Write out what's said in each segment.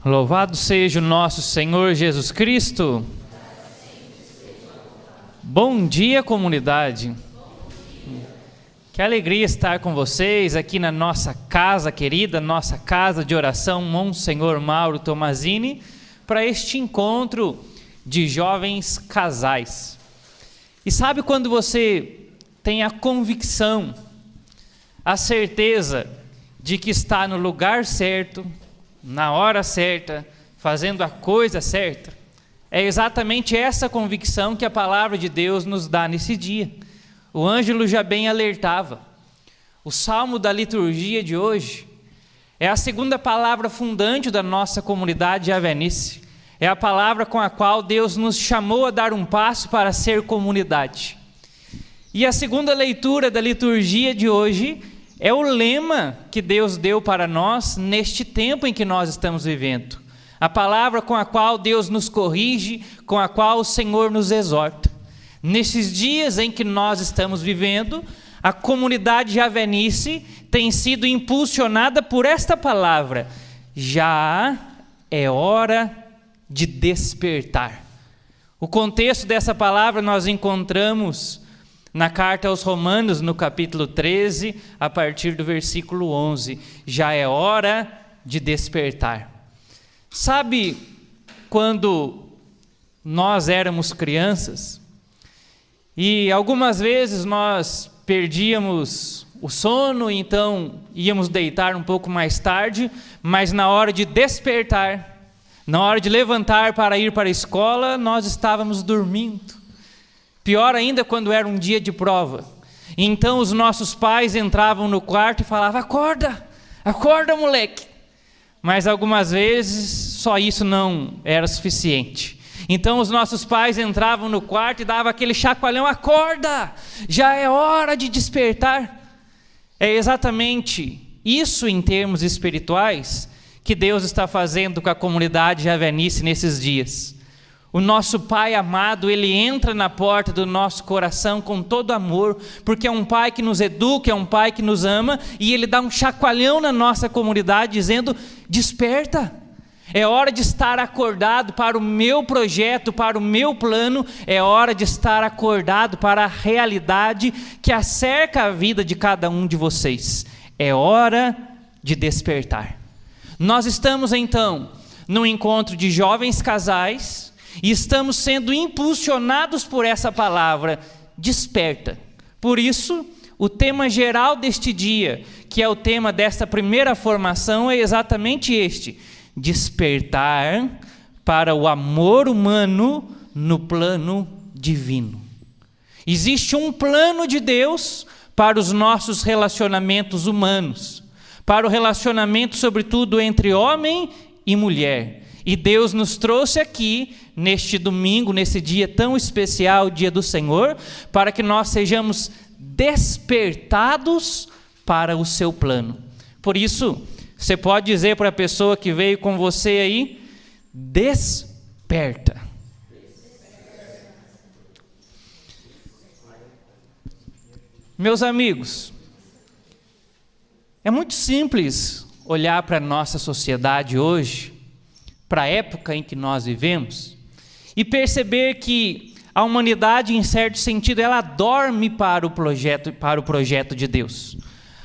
Louvado seja o nosso Senhor Jesus Cristo. Bom dia, comunidade. Que alegria estar com vocês aqui na nossa casa querida, nossa casa de oração Monsenhor Mauro Tomazini, para este encontro de jovens casais. E sabe quando você tem a convicção, a certeza de que está no lugar certo, na hora certa, fazendo a coisa certa? É exatamente essa convicção que a palavra de Deus nos dá nesse dia. O Ângelo já bem alertava. O salmo da liturgia de hoje é a segunda palavra fundante da nossa comunidade javenice. É a palavra com a qual Deus nos chamou a dar um passo para ser comunidade. E a segunda leitura da liturgia de hoje é o lema que Deus deu para nós neste tempo em que nós estamos vivendo. A palavra com a qual Deus nos corrige, com a qual o Senhor nos exorta. Nesses dias em que nós estamos vivendo, a comunidade javenice tem sido impulsionada por esta palavra: já é hora de despertar. O contexto dessa palavra nós encontramos na carta aos Romanos, no capítulo 13, a partir do versículo 11. Já é hora de despertar. Sabe quando nós éramos crianças e algumas vezes nós perdíamos o sono, então íamos deitar um pouco mais tarde, mas na hora de despertar, na hora de levantar para ir para a escola, nós estávamos dormindo. Pior ainda quando era um dia de prova. Então os nossos pais entravam no quarto e falavam: acorda, acorda, moleque. Mas algumas vezes só isso não era suficiente. Então os nossos pais entravam no quarto e davam aquele chacoalhão: acorda, já é hora de despertar. É exatamente isso em termos espirituais que Deus está fazendo com a comunidade javenice nesses dias. O nosso Pai amado, Ele entra na porta do nosso coração com todo amor, porque é um Pai que nos educa, é um Pai que nos ama, e Ele dá um chacoalhão na nossa comunidade dizendo: desperta, é hora de estar acordado para o meu projeto, para o meu plano, é hora de estar acordado para a realidade que acerca a vida de cada um de vocês. É hora de despertar. Nós estamos então num encontro de jovens casais, e estamos sendo impulsionados por essa palavra: desperta. Por isso, o tema geral deste dia, que é o tema desta primeira formação, é exatamente este: despertar para o amor humano no plano divino. Existe um plano de Deus para os nossos relacionamentos humanos, para o relacionamento sobretudo entre homem e mulher. E Deus nos trouxe aqui, neste domingo, nesse dia tão especial, dia do Senhor, para que nós sejamos despertados para o seu plano. Por isso, você pode dizer para a pessoa que veio com você aí: desperta. Meus amigos, é muito simples olhar para a nossa sociedade hoje, para a época em que nós vivemos, e perceber que a humanidade, em certo sentido, ela dorme para o projeto de Deus.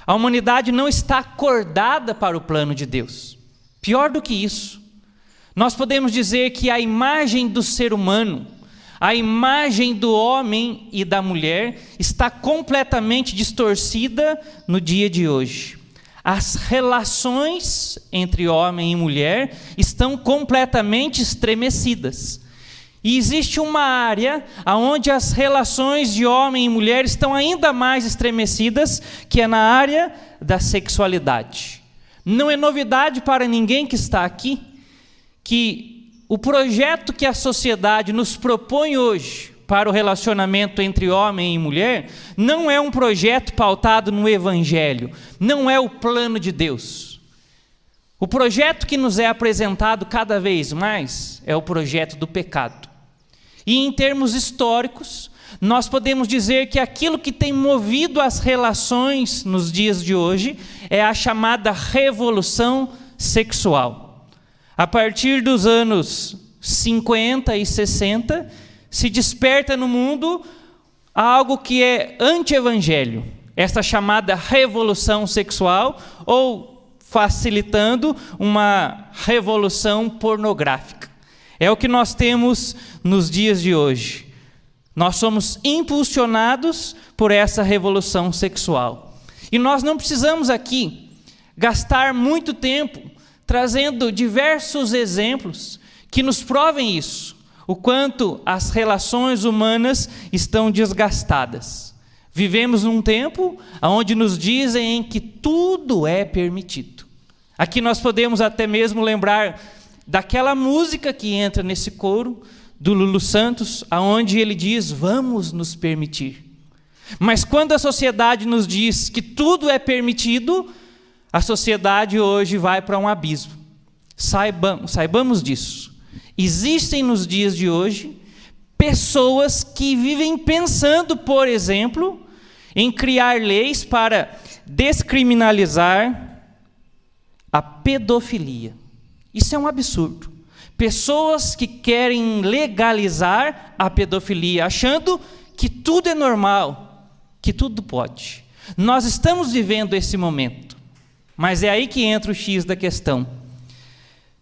A humanidade não está acordada para o plano de Deus. Pior do que isso, nós podemos dizer que a imagem do ser humano, a imagem do homem e da mulher, está completamente distorcida no dia de hoje. As relações entre homem e mulher estão completamente estremecidas. E existe uma área onde as relações de homem e mulher estão ainda mais estremecidas, que é na área da sexualidade. Não é novidade para ninguém que está aqui que o projeto que a sociedade nos propõe hoje para o relacionamento entre homem e mulher não é um projeto pautado no Evangelho, não é o plano de Deus. O projeto que nos é apresentado cada vez mais é o projeto do pecado. E em termos históricos, nós podemos dizer que aquilo que tem movido as relações nos dias de hoje é a chamada revolução sexual. A partir dos anos 50 e 60, se desperta no mundo algo que é anti-evangelho, essa chamada revolução sexual, ou facilitando, uma revolução pornográfica. É o que nós temos nos dias de hoje. Nós somos impulsionados por essa revolução sexual. E nós não precisamos aqui gastar muito tempo trazendo diversos exemplos que nos provem isso, o quanto as relações humanas estão desgastadas. Vivemos num tempo onde nos dizem que tudo é permitido. Aqui nós podemos até mesmo lembrar daquela música que entra nesse coro, do Lulu Santos, aonde ele diz, vamos nos permitir. Mas quando a sociedade nos diz que tudo é permitido, a sociedade hoje vai para um abismo. Saibamos disso. Existem nos dias de hoje pessoas que vivem pensando, por exemplo, em criar leis para descriminalizar a pedofilia. Isso é um absurdo. Pessoas que querem legalizar a pedofilia, achando que tudo é normal, que tudo pode. Nós estamos vivendo esse momento, mas é aí que entra o X da questão.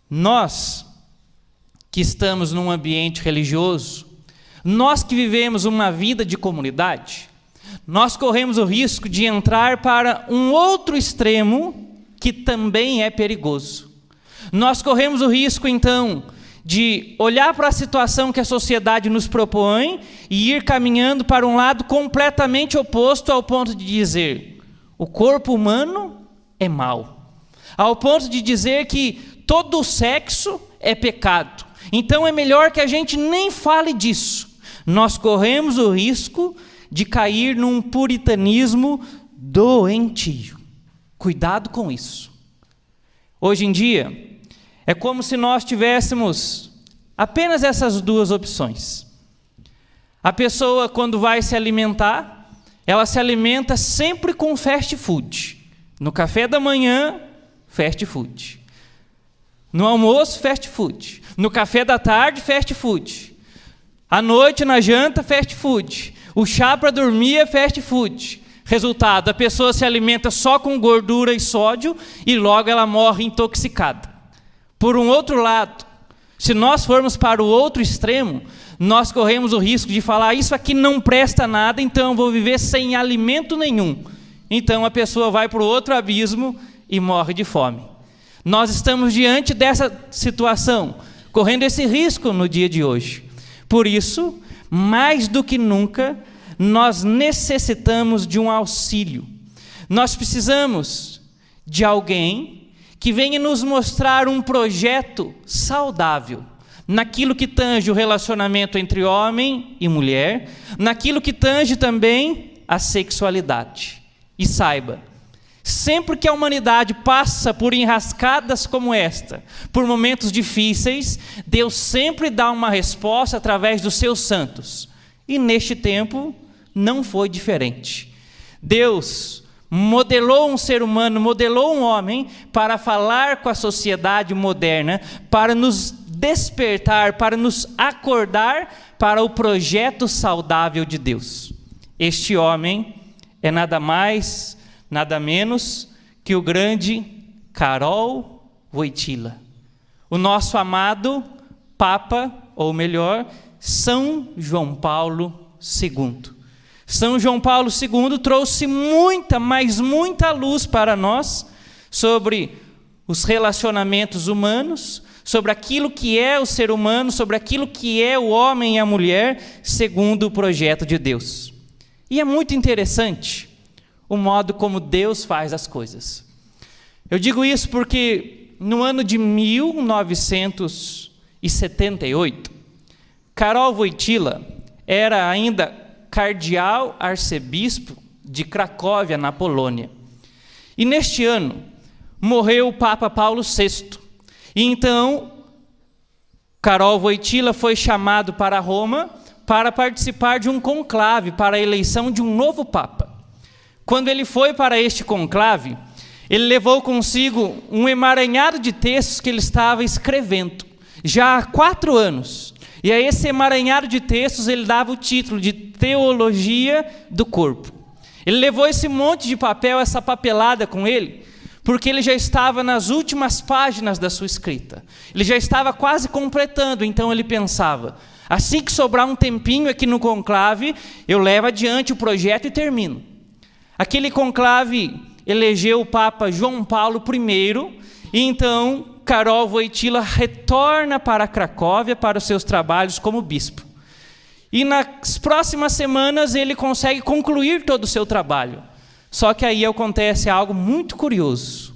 Nós que estamos num ambiente religioso, nós que vivemos uma vida de comunidade, nós corremos o risco de entrar para um outro extremo que também é perigoso. Nós corremos o risco, então, de olhar para a situação que a sociedade nos propõe e ir caminhando para um lado completamente oposto, ao ponto de dizer, o corpo humano é mau. Ao ponto de dizer que todo o sexo é pecado. Então é melhor que a gente nem fale disso. Nós corremos o risco de cair num puritanismo doentio. Cuidado com isso. Hoje em dia, é como se nós tivéssemos apenas essas duas opções. A pessoa, quando vai se alimentar, ela se alimenta sempre com fast food. No café da manhã, fast food. No almoço, fast food. No café da tarde, fast food. À noite, na janta, fast food. O chá para dormir é fast food. Resultado, a pessoa se alimenta só com gordura e sódio e logo ela morre intoxicada. Por um outro lado, se nós formos para o outro extremo, nós corremos o risco de falar, isso aqui não presta nada, então eu vou viver sem alimento nenhum. Então a pessoa vai para o outro abismo e morre de fome. Nós estamos diante dessa situação, correndo esse risco no dia de hoje. Por isso, mais do que nunca, nós necessitamos de um auxílio. Nós precisamos de alguém que venha nos mostrar um projeto saudável, naquilo que tange o relacionamento entre homem e mulher, naquilo que tange também a sexualidade. E saiba, sempre que a humanidade passa por enrascadas como esta, por momentos difíceis, Deus sempre dá uma resposta através dos seus santos. E neste tempo não foi diferente. Deus modelou um ser humano, modelou um homem para falar com a sociedade moderna, para nos despertar, para nos acordar para o projeto saudável de Deus. Este homem é nada mais, nada menos que o grande Karol Wojtyla, o nosso amado Papa, ou melhor, São João Paulo II. São João Paulo II trouxe muita, mas muita luz para nós sobre os relacionamentos humanos, sobre aquilo que é o ser humano, sobre aquilo que é o homem e a mulher, segundo o projeto de Deus. E é muito interessante o modo como Deus faz as coisas. Eu digo isso porque no ano de 1978, Karol Wojtyla era ainda cardeal arcebispo de Cracóvia, na Polônia. E neste ano, morreu o Papa Paulo VI. E então, Karol Wojtyla foi chamado para Roma para participar de um conclave para a eleição de um novo Papa. Quando ele foi para este conclave, ele levou consigo um emaranhado de textos que ele estava escrevendo, já há 4 anos. E a esse emaranhado de textos ele dava o título de Teologia do Corpo. Ele levou esse monte de papel, essa papelada com ele, porque ele já estava nas últimas páginas da sua escrita. Ele já estava quase completando, então ele pensava, assim que sobrar um tempinho aqui no conclave, eu levo adiante o projeto e termino. Aquele conclave elegeu o Papa João Paulo I, e então Karol Wojtyła retorna para Cracóvia para os seus trabalhos como bispo. E nas próximas semanas ele consegue concluir todo o seu trabalho. Só que aí acontece algo muito curioso.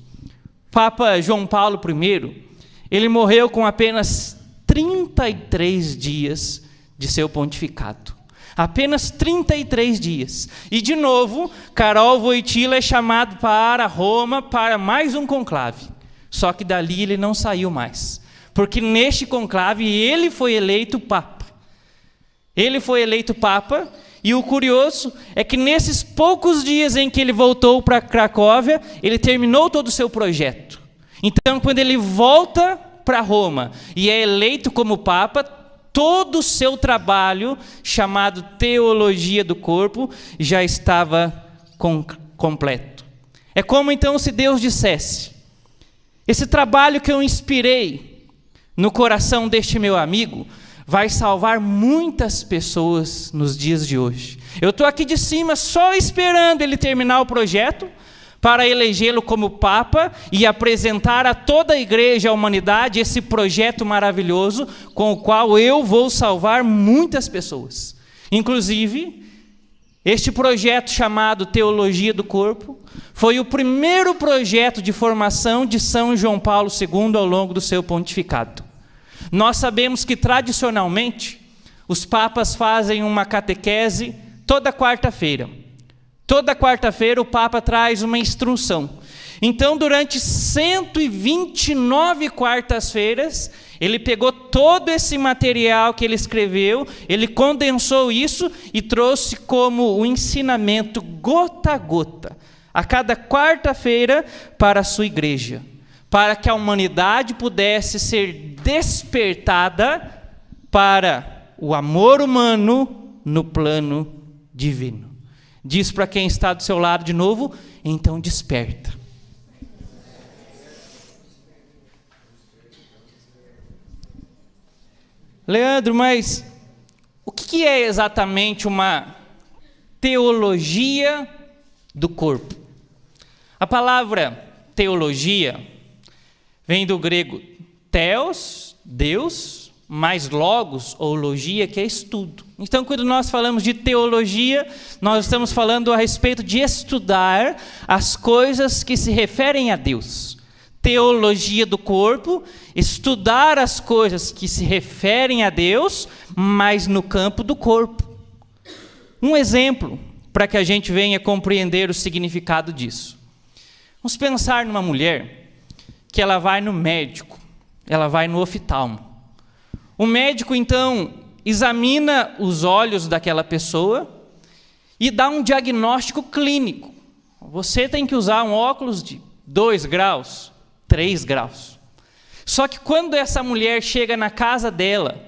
Papa João Paulo I, ele morreu com apenas 33 dias de seu pontificado. Apenas 33 dias. E de novo, Karol Wojtyła é chamado para Roma para mais um conclave. Só que dali ele não saiu mais. Porque neste conclave ele foi eleito Papa. Ele foi eleito Papa, e o curioso é que nesses poucos dias em que ele voltou para Cracóvia, ele terminou todo o seu projeto. Então, quando ele volta para Roma e é eleito como Papa, todo o seu trabalho, chamado Teologia do Corpo, já estava completo. É como então se Deus dissesse, esse trabalho que eu inspirei no coração deste meu amigo, vai salvar muitas pessoas nos dias de hoje. Eu estou aqui de cima só esperando ele terminar o projeto para elegê-lo como Papa e apresentar a toda a igreja, a humanidade, esse projeto maravilhoso com o qual eu vou salvar muitas pessoas. Inclusive, este projeto chamado Teologia do Corpo foi o primeiro projeto de formação de São João Paulo II ao longo do seu pontificado. Nós sabemos que, tradicionalmente, os papas fazem uma catequese toda quarta-feira. Toda quarta-feira o Papa traz uma instrução. Então, durante 129 quartas-feiras, ele pegou todo esse material que ele escreveu, ele condensou isso e trouxe como o ensinamento gota a gota, a cada quarta-feira para a sua igreja, para que a humanidade pudesse ser despertada para o amor humano no plano divino. Diz para quem está do seu lado de novo, então desperta. Leandro, mas o que é exatamente uma teologia do corpo? A palavra teologia vem do grego theos, Deus, mais logos ou logia, que é estudo. Então, quando nós falamos de teologia, nós estamos falando a respeito de estudar as coisas que se referem a Deus. Teologia do corpo, estudar as coisas que se referem a Deus, mas no campo do corpo. Um exemplo para que a gente venha compreender o significado disso. Vamos pensar numa mulher que ela vai no médico, ela vai no oftalmo. O médico, então, examina os olhos daquela pessoa e dá um diagnóstico clínico. Você tem que usar um óculos de 2 graus, 3 graus. Só que quando essa mulher chega na casa dela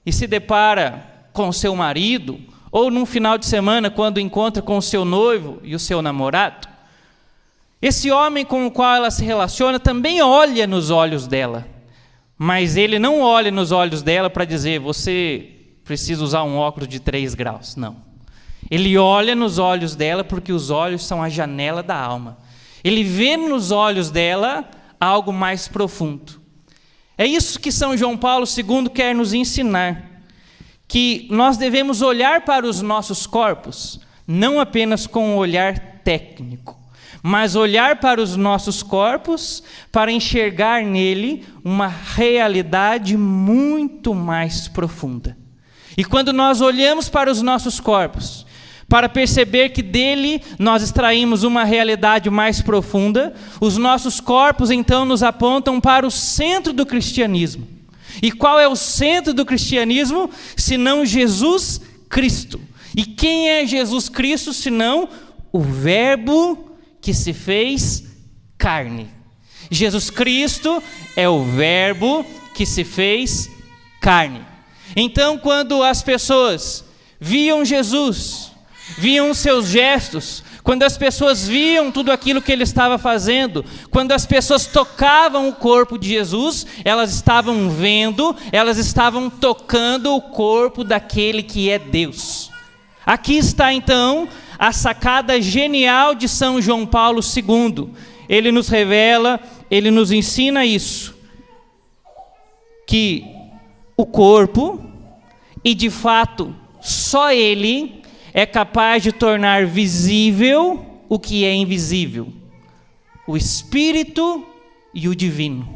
e se depara com o seu marido, ou num final de semana, quando encontra com o seu noivo e o seu namorado, esse homem com o qual ela se relaciona também olha nos olhos dela. Mas ele não olha nos olhos dela para dizer, você precisa usar um óculos de 3 graus. Não. Ele olha nos olhos dela porque os olhos são a janela da alma. Ele vê nos olhos dela algo mais profundo. É isso que São João Paulo II quer nos ensinar. Que nós devemos olhar para os nossos corpos, não apenas com um olhar técnico, mas olhar para os nossos corpos para enxergar nele uma realidade muito mais profunda. E quando nós olhamos para os nossos corpos, para perceber que dele nós extraímos uma realidade mais profunda, os nossos corpos então nos apontam para o centro do cristianismo. E qual é o centro do cristianismo, senão Jesus Cristo? E quem é Jesus Cristo, senão o Verbo que se fez carne. Jesus Cristo é o Verbo que se fez carne. Então, quando as pessoas viam Jesus, viam os seus gestos, quando as pessoas viam tudo aquilo que ele estava fazendo, quando as pessoas tocavam o corpo de Jesus, elas estavam vendo, elas estavam tocando o corpo daquele que é Deus. Aqui está então a sacada genial de São João Paulo II. Ele nos revela, ele nos ensina isso, que o corpo, e de fato só ele, é capaz de tornar visível o que é invisível, o espírito e o divino.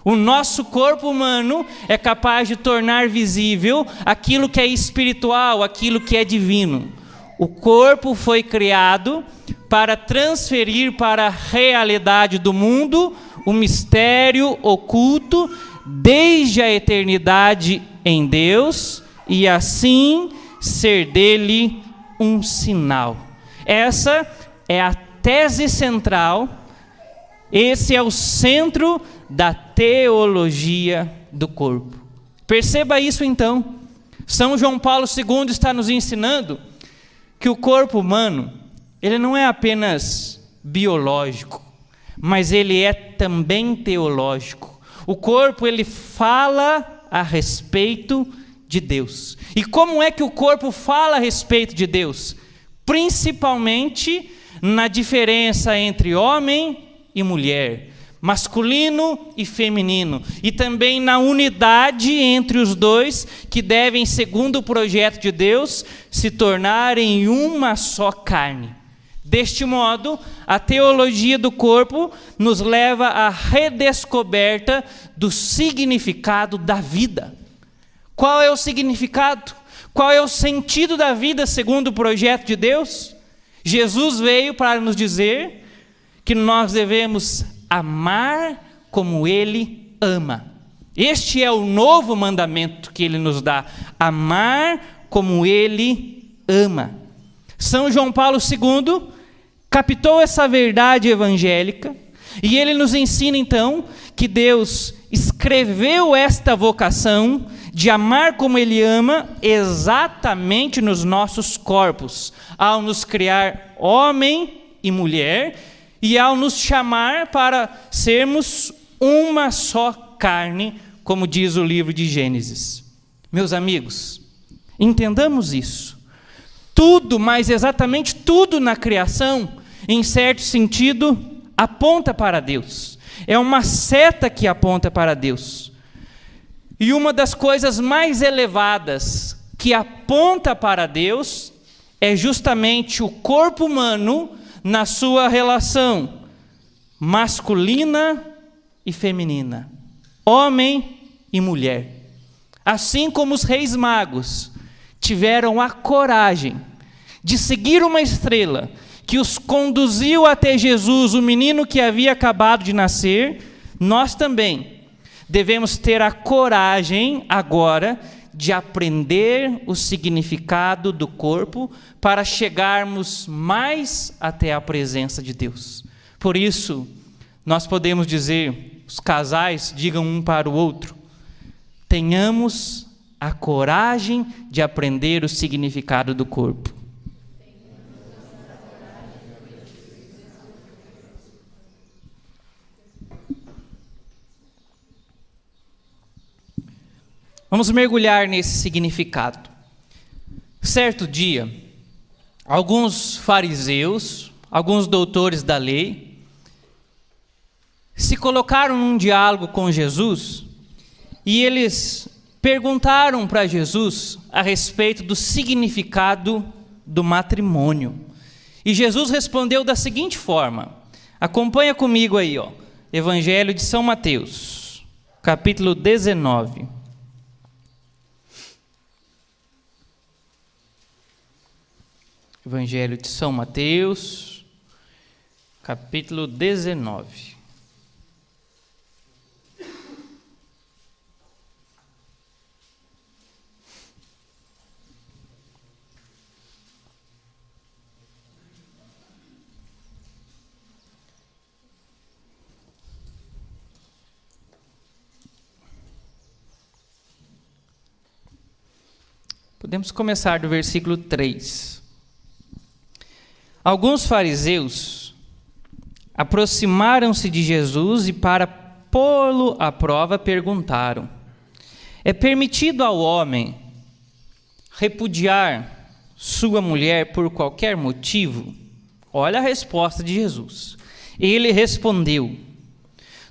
O nosso corpo humano é capaz de tornar visível aquilo que é espiritual, aquilo que é divino. O corpo foi criado para transferir para a realidade do mundo o mistério oculto desde a eternidade em Deus e assim ser dele um sinal. Essa é a tese central, esse é o centro da teologia do corpo. Perceba isso então. São João Paulo II está nos ensinando que o corpo humano, ele não é apenas biológico, mas ele é também teológico. O corpo, ele fala a respeito de Deus. E como é que o corpo fala a respeito de Deus? Principalmente na diferença entre homem e mulher, masculino e feminino, e também na unidade entre os dois, que devem, segundo o projeto de Deus, se tornarem uma só carne. Deste modo, a teologia do corpo nos leva à redescoberta do significado da vida. Qual é o significado? Qual é o sentido da vida segundo o projeto de Deus? Jesus veio para nos dizer que nós devemos amar como Ele ama. Este é o novo mandamento que Ele nos dá: amar como Ele ama. São João Paulo II captou essa verdade evangélica e ele nos ensina então que Deus escreveu esta vocação de amar como Ele ama exatamente nos nossos corpos, ao nos criar homem e mulher e ao nos chamar para sermos uma só carne, como diz o livro de Gênesis. Meus amigos, entendamos isso. Tudo, mas exatamente tudo na criação, em certo sentido, aponta para Deus. É uma seta que aponta para Deus. E uma das coisas mais elevadas que aponta para Deus é justamente o corpo humano na sua relação masculina e feminina, homem e mulher. Assim como os reis magos tiveram a coragem de seguir uma estrela que os conduziu até Jesus, o menino que havia acabado de nascer, nós também devemos ter a coragem agora de aprender o significado do corpo para chegarmos mais até a presença de Deus. Por isso, nós podemos dizer, os casais digam um para o outro: tenhamos a coragem de aprender o significado do corpo. Vamos mergulhar nesse significado. Certo dia, alguns fariseus, alguns doutores da lei, se colocaram num diálogo com Jesus e eles perguntaram para Jesus a respeito do significado do matrimônio. E Jesus respondeu da seguinte forma: acompanha comigo aí, Evangelho de São Mateus, capítulo 19. Evangelho de São Mateus, capítulo 19. Podemos começar do versículo 3. Alguns fariseus aproximaram-se de Jesus e, para pô-lo à prova, perguntaram: é permitido ao homem repudiar sua mulher por qualquer motivo? Olha a resposta de Jesus. Ele respondeu: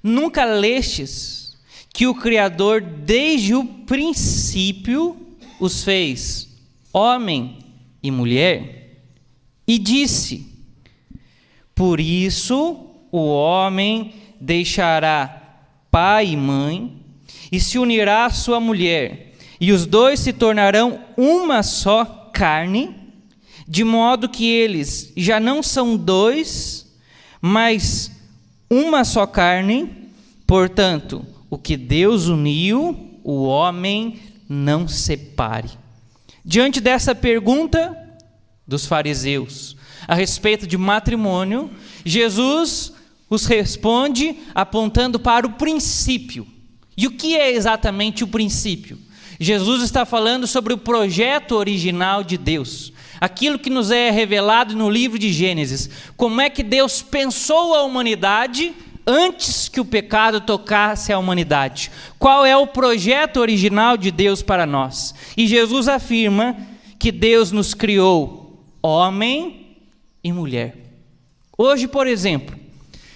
nunca lestes que o Criador desde o princípio os fez homem e mulher? E disse: por isso o homem deixará pai e mãe e se unirá à sua mulher, e os dois se tornarão uma só carne, de modo que eles já não são dois, mas uma só carne. Portanto, o que Deus uniu, o homem não separe. Diante dessa pergunta dos fariseus a respeito de matrimônio, Jesus os responde apontando para o princípio. E o que é exatamente o princípio? Jesus está falando sobre o projeto original de Deus, aquilo que nos é revelado no livro de Gênesis, como é que Deus pensou a humanidade antes que o pecado tocasse a humanidade. Qual é o projeto original de Deus para nós? E Jesus afirma que Deus nos criou homem e mulher. Hoje, por exemplo,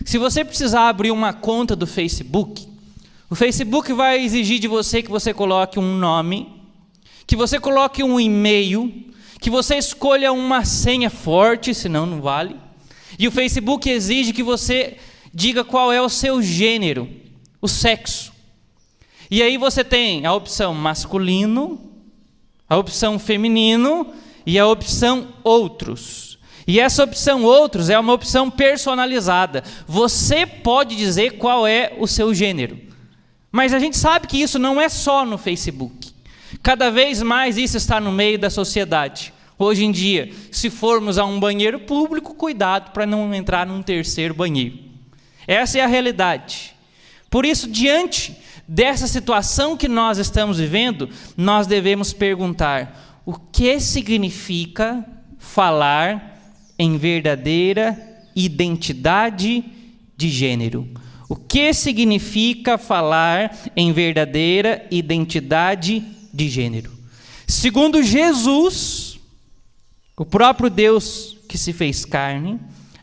se você precisar abrir uma conta do Facebook, o Facebook vai exigir de você que você coloque um nome, que você coloque um e-mail, que você escolha uma senha forte, senão não vale. E o Facebook exige que você diga qual é o seu gênero, o sexo. E aí você tem a opção masculino, a opção feminino e a opção outros. E essa opção outros é uma opção personalizada. Você pode dizer qual é o seu gênero. Mas a gente sabe que isso não é só no Facebook. Cada vez mais isso está no meio da sociedade. Hoje em dia, se formos a um banheiro público, cuidado para não entrar num terceiro banheiro. Essa é a realidade. Por isso, diante dessa situação que nós estamos vivendo, nós devemos perguntar: o que significa falar em verdadeira identidade de gênero? O que significa falar em verdadeira identidade de gênero? Segundo Jesus, o próprio Deus que se fez carne,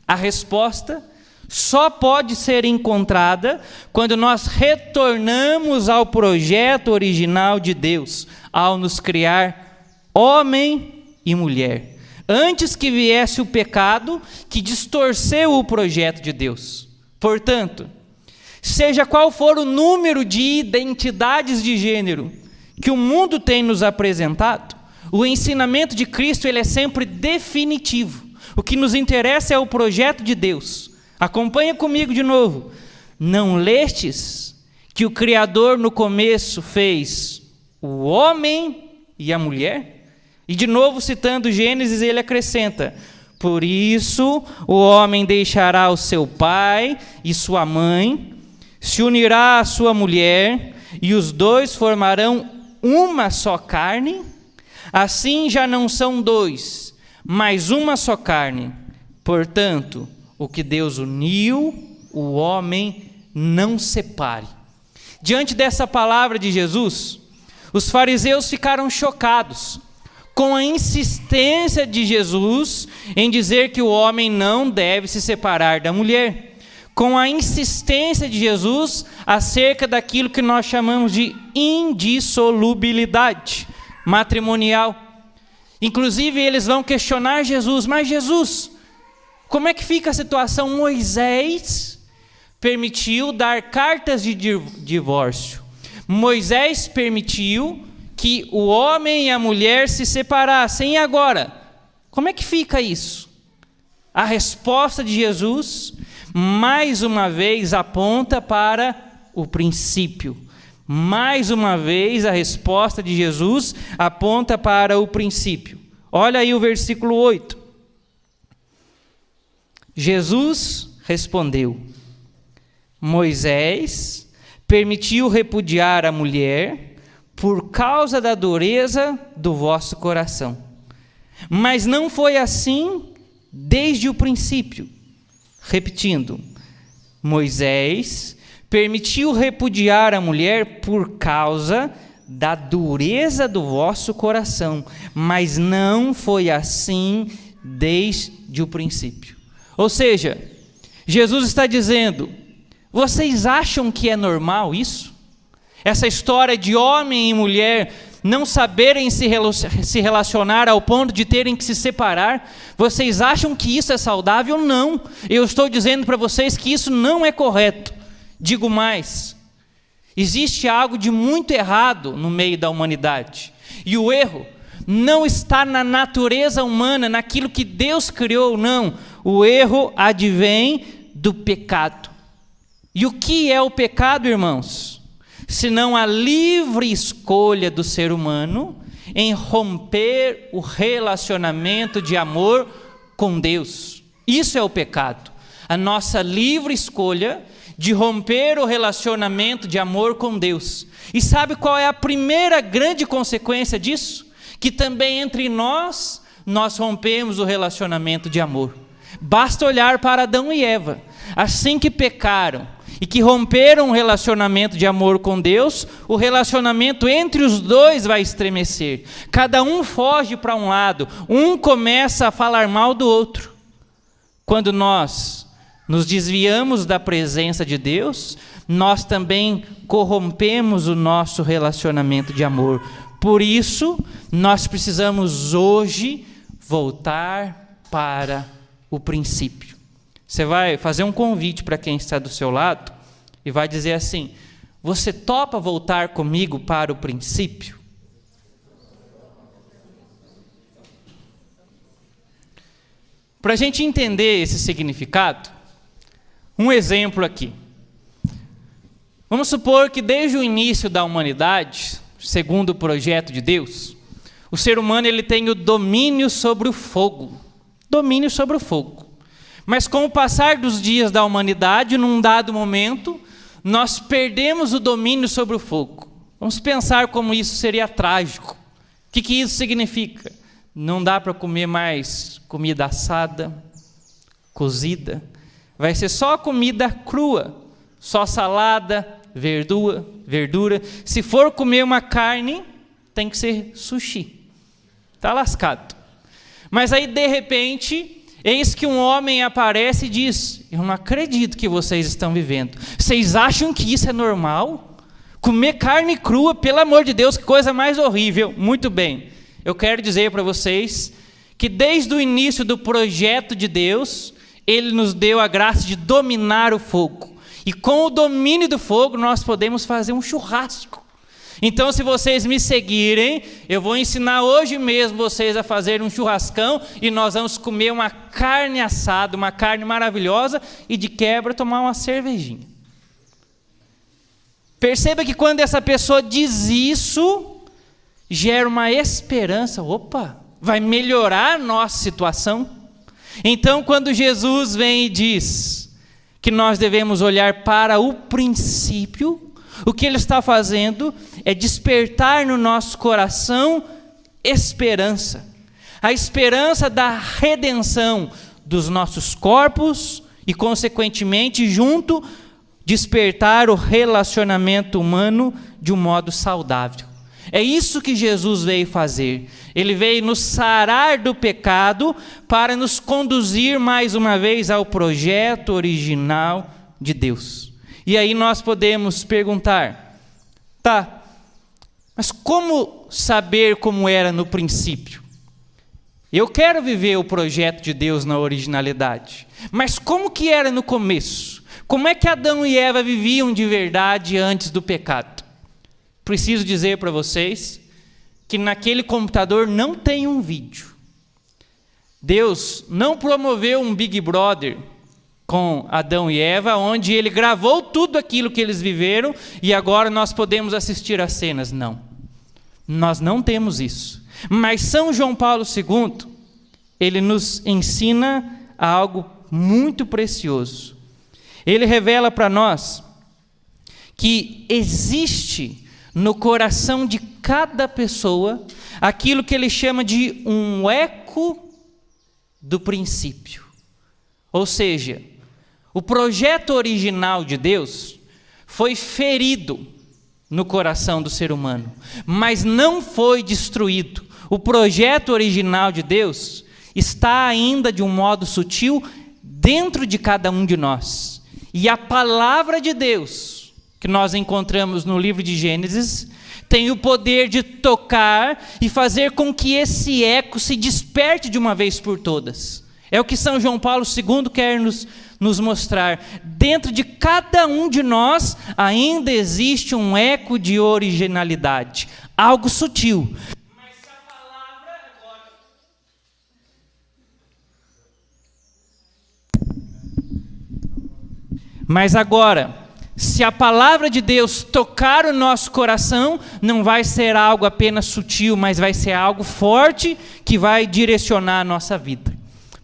a resposta só pode ser encontrada quando nós retornamos ao projeto original de Deus, ao nos criar homem e mulher, antes que viesse o pecado que distorceu o projeto de Deus. Portanto, seja qual for o número de identidades de gênero que o mundo tem nos apresentado, o ensinamento de Cristo ele é sempre definitivo. O que nos interessa é o projeto de Deus. Acompanha comigo de novo. Não lestes que o Criador no começo fez o homem e a mulher? E de novo citando Gênesis, ele acrescenta: por isso o homem deixará o seu pai e sua mãe, se unirá à sua mulher, e os dois formarão uma só carne. Assim já não são dois, mas uma só carne. Portanto, o que Deus uniu, o homem não separe. Diante dessa palavra de Jesus, os fariseus ficaram chocados com a insistência de Jesus em dizer que o homem não deve se separar da mulher, com a insistência de Jesus acerca daquilo que nós chamamos de indissolubilidade matrimonial. Inclusive, eles vão questionar Jesus: mas Jesus, como é que fica a situação? Moisés permitiu dar cartas de divórcio. Moisés permitiu que o homem e a mulher se separassem. E agora? Como é que fica isso? A resposta de Jesus, mais uma vez, aponta para o princípio. Mais uma vez, a resposta de Jesus aponta para o princípio. Olha aí o versículo 8. Jesus respondeu: Moisés permitiu repudiar a mulher por causa da dureza do vosso coração. Mas não foi assim desde o princípio. Repetindo, Moisés permitiu repudiar a mulher por causa da dureza do vosso coração, mas não foi assim desde o princípio. Ou seja, Jesus está dizendo: vocês acham que é normal isso? Essa história de homem e mulher não saberem se relacionar ao ponto de terem que se separar, vocês acham que isso é saudável? Não. Eu estou dizendo para vocês que isso não é correto. Digo mais, existe algo de muito errado no meio da humanidade. E o erro não está na natureza humana, naquilo que Deus criou, não. O erro advém do pecado. E o que é o pecado, irmãos? Senão a livre escolha do ser humano em romper o relacionamento de amor com Deus. Isso é o pecado. A nossa livre escolha de romper o relacionamento de amor com Deus. E sabe qual é a primeira grande consequência disso? Que também entre nós rompemos o relacionamento de amor. Basta olhar para Adão e Eva. Assim que pecaram e que romperam o relacionamento de amor com Deus, o relacionamento entre os dois vai estremecer. Cada um foge para um lado, um começa a falar mal do outro. Quando nós nos desviamos da presença de Deus, nós também corrompemos o nosso relacionamento de amor. Por isso, nós precisamos hoje voltar para o princípio. Você vai fazer um convite para quem está do seu lado e vai dizer assim: você topa voltar comigo para o princípio? Para a gente entender esse significado, um exemplo aqui. Vamos supor que desde o início da humanidade, segundo o projeto de Deus, o ser humano ele tem o domínio sobre o fogo. Domínio sobre o fogo. Mas com o passar dos dias da humanidade, num dado momento, nós perdemos o domínio sobre o fogo. Vamos pensar como isso seria trágico. O que isso significa? Não dá para comer mais comida assada, cozida. Vai ser só comida crua, só salada, verdura. Se for comer uma carne, tem que ser sushi. Está lascado. Mas aí, de repente, eis que um homem aparece e diz: eu não acredito que vocês estão vivendo. Vocês acham que isso é normal? Comer carne crua, pelo amor de Deus, que coisa mais horrível. Muito bem, eu quero dizer para vocês que desde o início do projeto de Deus, Ele nos deu a graça de dominar o fogo. E com o domínio do fogo, nós podemos fazer um churrasco. Então, se vocês me seguirem, eu vou ensinar hoje mesmo vocês a fazer um churrascão e nós vamos comer uma carne assada, uma carne maravilhosa e de quebra tomar uma cervejinha. Perceba que quando essa pessoa diz isso, gera uma esperança. Opa, vai melhorar a nossa situação. Então, quando Jesus vem e diz que nós devemos olhar para o princípio, o que Ele está fazendo é despertar no nosso coração esperança. A esperança da redenção dos nossos corpos e, consequentemente, junto, despertar o relacionamento humano de um modo saudável. É isso que Jesus veio fazer. Ele veio nos sarar do pecado para nos conduzir mais uma vez ao projeto original de Deus. E aí nós podemos perguntar: tá, mas como saber como era no princípio? Eu quero viver o projeto de Deus na originalidade, mas como que era no começo? Como é que Adão e Eva viviam de verdade antes do pecado? Preciso dizer para vocês que naquele computador não tem um vídeo. Deus não promoveu um Big Brother com Adão e Eva, onde Ele gravou tudo aquilo que eles viveram e agora nós podemos assistir às cenas. Não, nós não temos isso. Mas São João Paulo II, ele nos ensina algo muito precioso. Ele revela para nós que existe no coração de cada pessoa aquilo que ele chama de um eco do princípio. Ou seja, o projeto original de Deus foi ferido no coração do ser humano, mas não foi destruído. O projeto original de Deus está ainda de um modo sutil dentro de cada um de nós. E a palavra de Deus, que nós encontramos no livro de Gênesis, tem o poder de tocar e fazer com que esse eco se desperte de uma vez por todas. É o que São João Paulo II quer nos mostrar. Dentro de cada um de nós ainda existe um eco de originalidade, algo sutil. Mas agora, se a palavra de Deus tocar o nosso coração, não vai ser algo apenas sutil, mas vai ser algo forte que vai direcionar a nossa vida.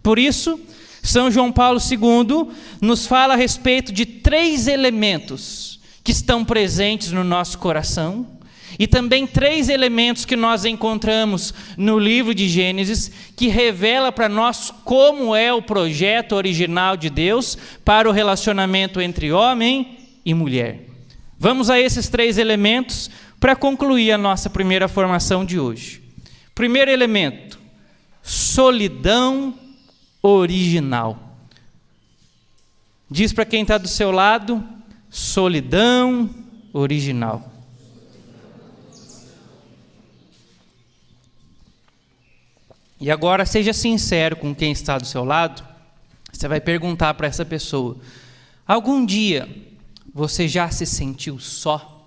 Por isso, São João Paulo II nos fala a respeito de 3 elementos que estão presentes no nosso coração e também 3 elementos que nós encontramos no livro de Gênesis que revela para nós como é o projeto original de Deus para o relacionamento entre homem e mulher. Vamos a esses 3 elementos para concluir a nossa primeira formação de hoje. Primeiro elemento, solidão original. Diz para quem está do seu lado, solidão original. E agora seja sincero com quem está do seu lado. Você vai perguntar para essa pessoa: algum dia você já se sentiu só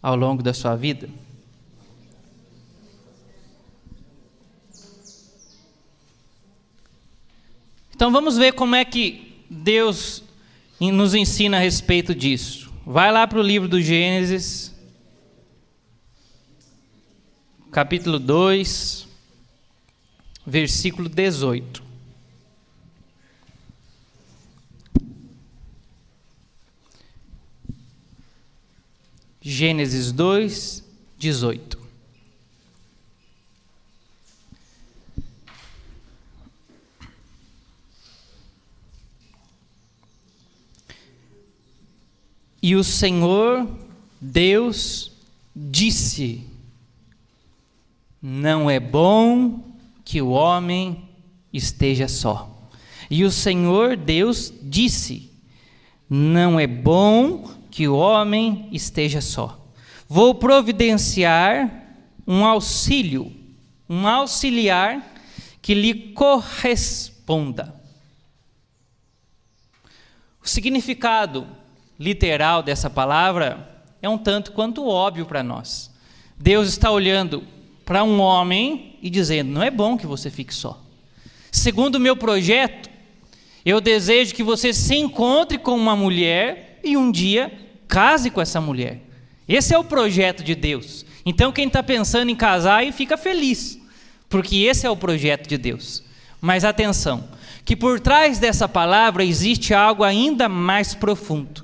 ao longo da sua vida? Então vamos ver como é que Deus nos ensina a respeito disso. Vai lá para o livro do Gênesis, capítulo 2, versículo 18. Gênesis 2, 18. E o Senhor Deus disse: não é bom que o homem esteja só. E o Senhor Deus disse: não é bom que o homem esteja só. Vou providenciar um auxiliar que lhe corresponda. O significado literal dessa palavra é um tanto quanto óbvio para nós. Deus está olhando para um homem e dizendo: não é bom que você fique só. Segundo o meu projeto, eu desejo que você se encontre com uma mulher e um dia case com essa mulher. Esse é o projeto de Deus. Então quem está pensando em casar aí fica feliz, porque esse é o projeto de Deus. Mas atenção, que por trás dessa palavra existe algo ainda mais profundo.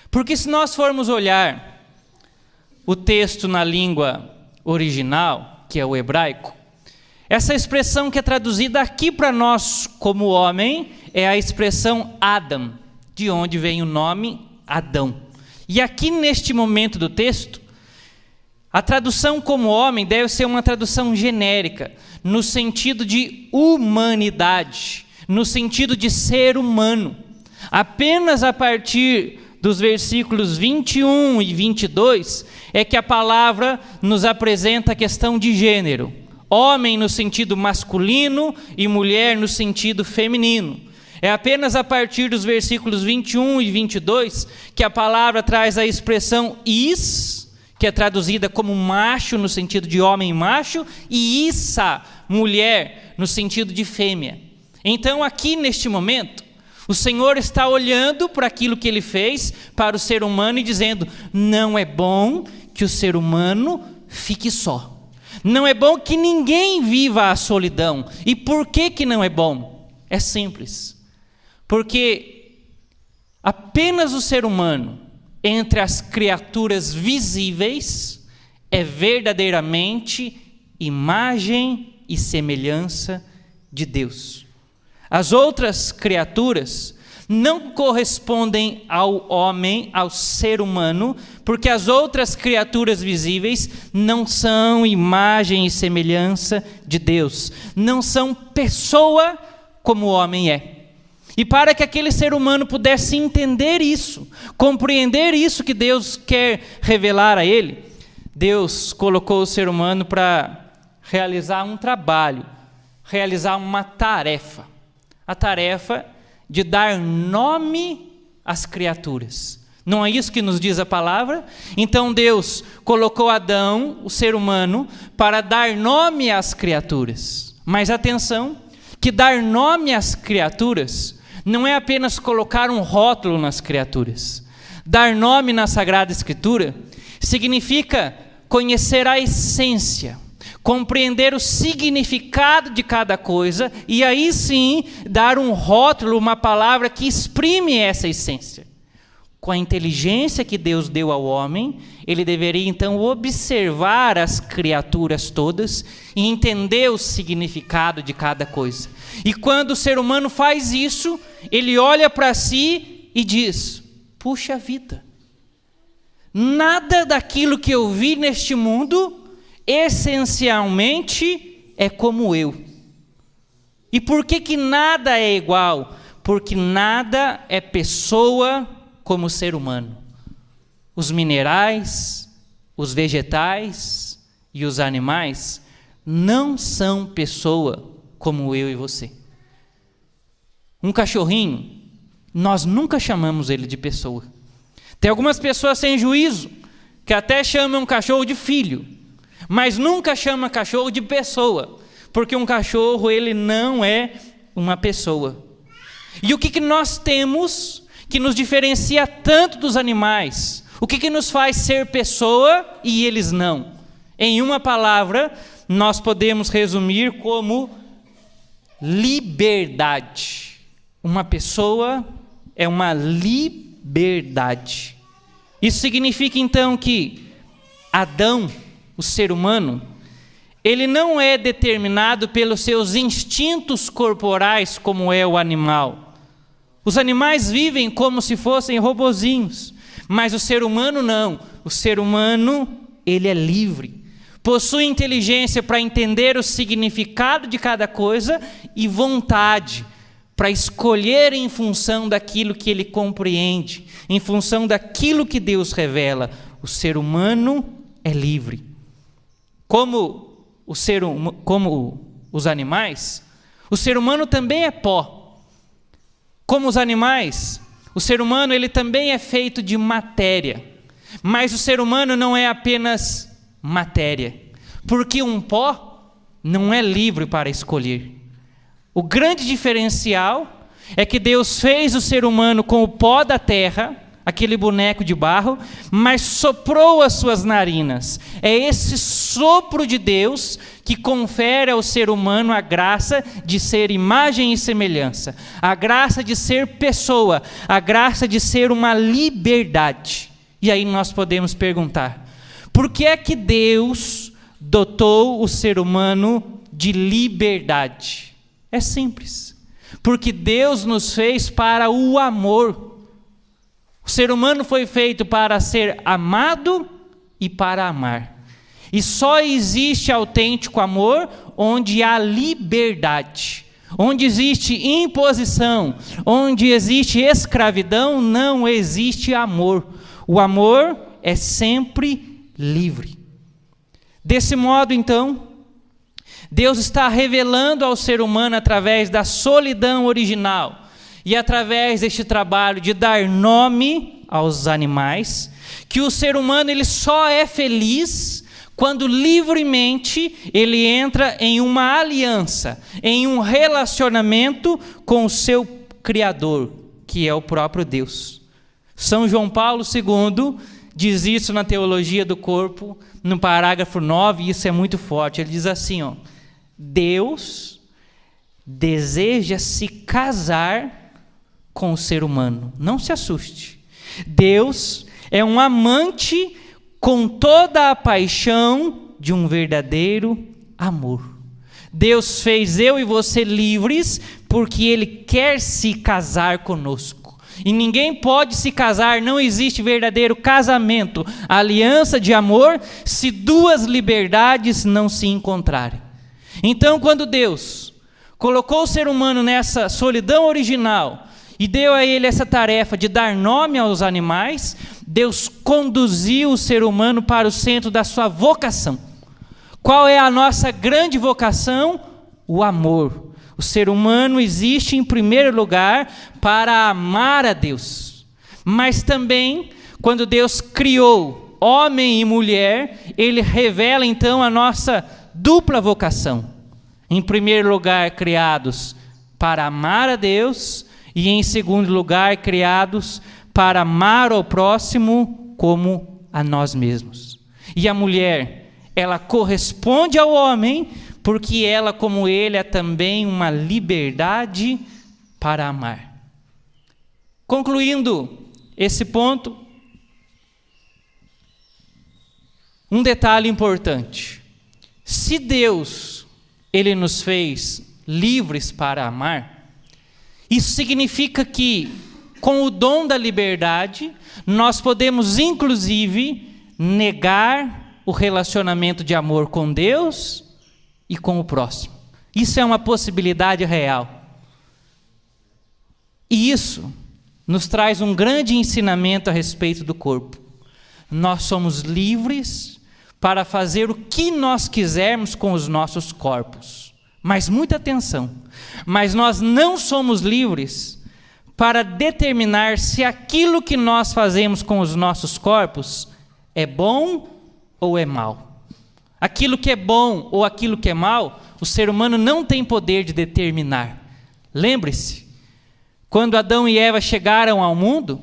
Porque se nós formos olhar o texto na língua original, que é o hebraico, essa expressão que é traduzida aqui para nós como homem é a expressão Adam, de onde vem o nome Adão. E aqui neste momento do texto, a tradução como homem deve ser uma tradução genérica, no sentido de humanidade, no sentido de ser humano. Apenas a partir dos versículos 21 e 22 é que a palavra nos apresenta a questão de gênero. Homem no sentido masculino e mulher no sentido feminino. É apenas a partir dos versículos 21 e 22 que a palavra traz a expressão is, que é traduzida como macho no sentido de homem e macho, e issa, mulher, no sentido de fêmea. Então aqui neste momento, o Senhor está olhando para aquilo que Ele fez para o ser humano e dizendo: não é bom que o ser humano fique só. Não é bom que ninguém viva a solidão. E por que não é bom? É simples. Porque apenas o ser humano, entre as criaturas visíveis, é verdadeiramente imagem e semelhança de Deus. As outras criaturas não correspondem ao homem, ao ser humano, porque as outras criaturas visíveis não são imagem e semelhança de Deus, não são pessoa como o homem é. E para que aquele ser humano pudesse entender isso, compreender isso que Deus quer revelar a ele, Deus colocou o ser humano para realizar um trabalho, realizar uma tarefa. A tarefa de dar nome às criaturas. Não é isso que nos diz a palavra? Então Deus colocou Adão, o ser humano, para dar nome às criaturas. Mas atenção, que dar nome às criaturas não é apenas colocar um rótulo nas criaturas. Dar nome na Sagrada Escritura significa conhecer a essência, compreender o significado de cada coisa e aí sim dar um rótulo, uma palavra que exprime essa essência. Com a inteligência que Deus deu ao homem, ele deveria então observar as criaturas todas e entender o significado de cada coisa. E quando o ser humano faz isso, ele olha para si e diz: puxa vida, nada daquilo que eu vi neste mundo essencialmente é como eu. E por que nada é igual? Porque nada é pessoa como o ser humano. Os minerais, os vegetais e os animais não são pessoa como eu e você. Um cachorrinho, nós nunca chamamos ele de pessoa. Tem algumas pessoas sem juízo que até chamam um cachorro de filho, mas nunca chama cachorro de pessoa, porque um cachorro ele não é uma pessoa. E o que nós temos que nos diferencia tanto dos animais? O que nos faz ser pessoa e eles não? Em uma palavra, nós podemos resumir como liberdade. Uma pessoa é uma liberdade. Isso significa então que Adão, o ser humano, ele não é determinado pelos seus instintos corporais como é o animal. Os animais vivem como se fossem robozinhos, mas o ser humano não. O ser humano, ele é livre, possui inteligência para entender o significado de cada coisa e vontade para escolher em função daquilo que ele compreende, em função daquilo que Deus revela. O ser humano é livre. Como os animais, o ser humano também é pó. Como os animais, o ser humano ele também é feito de matéria. Mas o ser humano não é apenas matéria, porque um pó não é livre para escolher. O grande diferencial é que Deus fez o ser humano com o pó da terra, aquele boneco de barro, mas soprou as suas narinas. É esse sopro de Deus que confere ao ser humano a graça de ser imagem e semelhança, a graça de ser pessoa, a graça de ser uma liberdade. E aí nós podemos perguntar: por que é que Deus dotou o ser humano de liberdade? É simples. Porque Deus nos fez para o amor. O ser humano foi feito para ser amado e para amar. E só existe autêntico amor onde há liberdade. Onde existe imposição, onde existe escravidão, não existe amor. O amor é sempre livre. Desse modo, então, Deus está revelando ao ser humano através da solidão original e através deste trabalho de dar nome aos animais, que o ser humano ele só é feliz quando livremente ele entra em uma aliança, em um relacionamento com o seu Criador, que é o próprio Deus. São João Paulo II diz isso na Teologia do Corpo, no parágrafo 9, e isso é muito forte. Ele diz assim, Deus deseja se casar com o ser humano. Não se assuste. Deus é um amante com toda a paixão de um verdadeiro amor. Deus fez eu e você livres porque Ele quer se casar conosco. E ninguém pode se casar, não existe verdadeiro casamento, aliança de amor, se duas liberdades não se encontrarem. Então, quando Deus colocou o ser humano nessa solidão original e deu a ele essa tarefa de dar nome aos animais, Deus conduziu o ser humano para o centro da sua vocação. Qual é a nossa grande vocação? O amor. O ser humano existe em primeiro lugar para amar a Deus. Mas também, quando Deus criou homem e mulher, Ele revela então a nossa dupla vocação. Em primeiro lugar, criados para amar a Deus, e em segundo lugar, criados para amar ao próximo como a nós mesmos. E a mulher, ela corresponde ao homem, porque ela, como ele, é também uma liberdade para amar. Concluindo esse ponto, um detalhe importante. Se Deus, Ele nos fez livres para amar, isso significa que, com o dom da liberdade, nós podemos, inclusive, negar o relacionamento de amor com Deus e com o próximo. Isso é uma possibilidade real. E isso nos traz um grande ensinamento a respeito do corpo. Nós somos livres para fazer o que nós quisermos com os nossos corpos. Mas muita atenção, mas nós não somos livres para determinar se aquilo que nós fazemos com os nossos corpos é bom ou é mal. Aquilo que é bom ou aquilo que é mal, o ser humano não tem poder de determinar. Lembre-se, quando Adão e Eva chegaram ao mundo,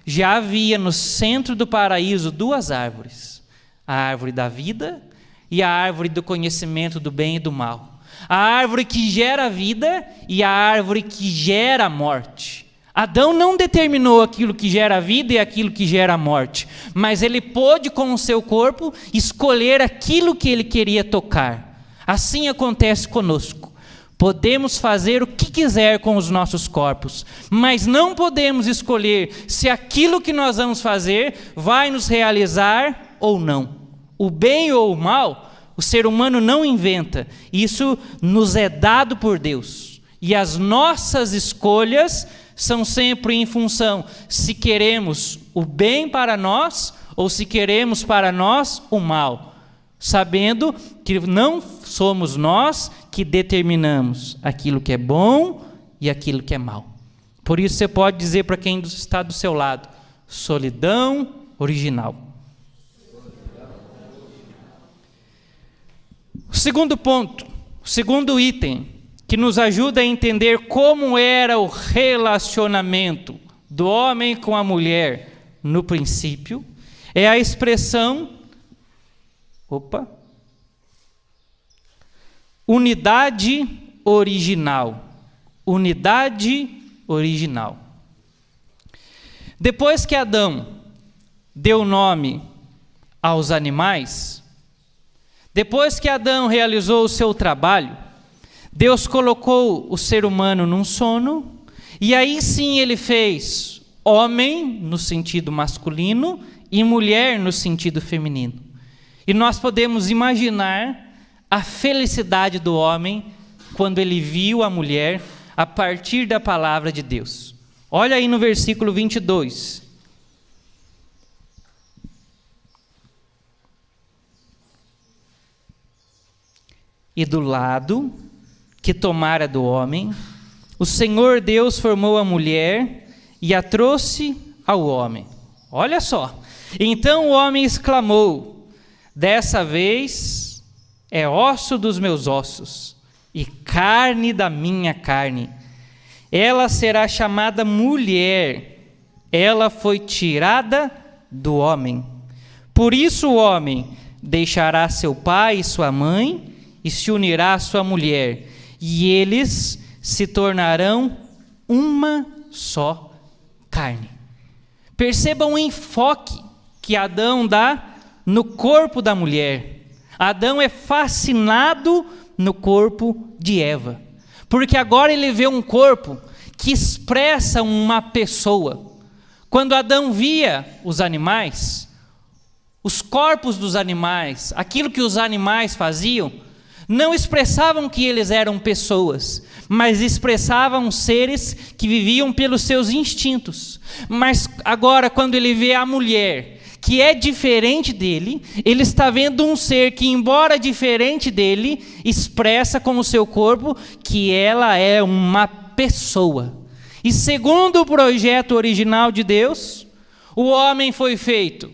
já havia no centro do paraíso duas árvores: a árvore da vida e a árvore do conhecimento do bem e do mal. A árvore que gera vida e a árvore que gera morte. Adão não determinou aquilo que gera vida e aquilo que gera morte, mas ele pôde, com o seu corpo, escolher aquilo que ele queria tocar. Assim acontece conosco. Podemos fazer o que quiser com os nossos corpos, mas não podemos escolher se aquilo que nós vamos fazer vai nos realizar ou não. O bem ou o mal, o ser humano não inventa. Isso nos é dado por Deus. E as nossas escolhas são sempre em função se queremos o bem para nós ou se queremos para nós o mal, sabendo que não somos nós que determinamos aquilo que é bom e aquilo que é mal. Por isso você pode dizer para quem está do seu lado: solidão original. O segundo ponto, o segundo item que nos ajuda a entender como era o relacionamento do homem com a mulher no princípio, é a expressão unidade original. Unidade original. Depois que Adão deu nome aos animais, depois que Adão realizou o seu trabalho, Deus colocou o ser humano num sono, e aí sim ele fez homem no sentido masculino e mulher no sentido feminino. E nós podemos imaginar a felicidade do homem quando ele viu a mulher a partir da palavra de Deus. Olha aí no versículo 22. E do lado que tomara do homem, o Senhor Deus formou a mulher e a trouxe ao homem. Olha só. Então o homem exclamou: dessa vez é osso dos meus ossos e carne da minha carne. Ela será chamada mulher. Ela foi tirada do homem. Por isso o homem deixará seu pai e sua mãe e se unirá à sua mulher, e eles se tornarão uma só carne. Percebam o enfoque que Adão dá no corpo da mulher. Adão é fascinado no corpo de Eva, porque agora ele vê um corpo que expressa uma pessoa. Quando Adão via os animais, os corpos dos animais, aquilo que os animais faziam, não expressavam que eles eram pessoas, mas expressavam seres que viviam pelos seus instintos. Mas agora, quando ele vê a mulher, que é diferente dele, ele está vendo um ser que, embora diferente dele, expressa com o seu corpo que ela é uma pessoa. E segundo o projeto original de Deus, o homem foi feito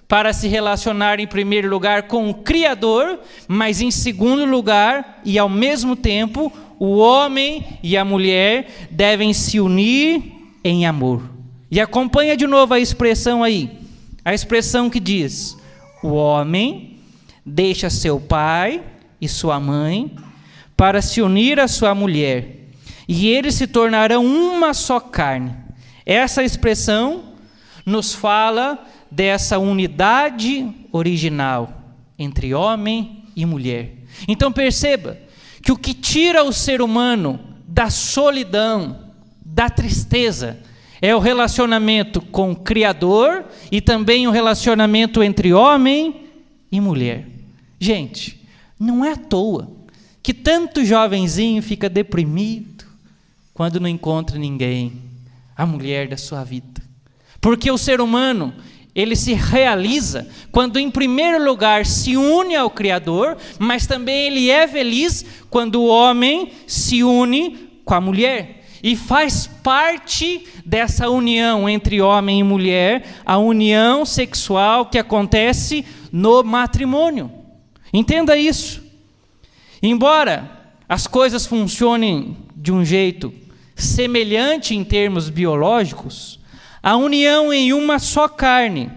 para se relacionar em primeiro lugar com o Criador, mas em segundo lugar, e ao mesmo tempo, o homem e a mulher devem se unir em amor. E acompanha de novo a expressão aí, a expressão que diz: o homem deixa seu pai e sua mãe para se unir à sua mulher, e eles se tornarão uma só carne. Essa expressão nos fala dessa unidade original entre homem e mulher. Então perceba que o que tira o ser humano da solidão, da tristeza, é o relacionamento com o Criador e também o relacionamento entre homem e mulher. Gente, não é à toa que tanto jovenzinho fica deprimido quando não encontra ninguém, a mulher da sua vida. Porque o ser humano, ele se realiza quando, em primeiro lugar, se une ao Criador, mas também ele é feliz quando o homem se une com a mulher. E faz parte dessa união entre homem e mulher, a união sexual que acontece no matrimônio. Entenda isso. Embora as coisas funcionem de um jeito semelhante em termos biológicos, a união em uma só carne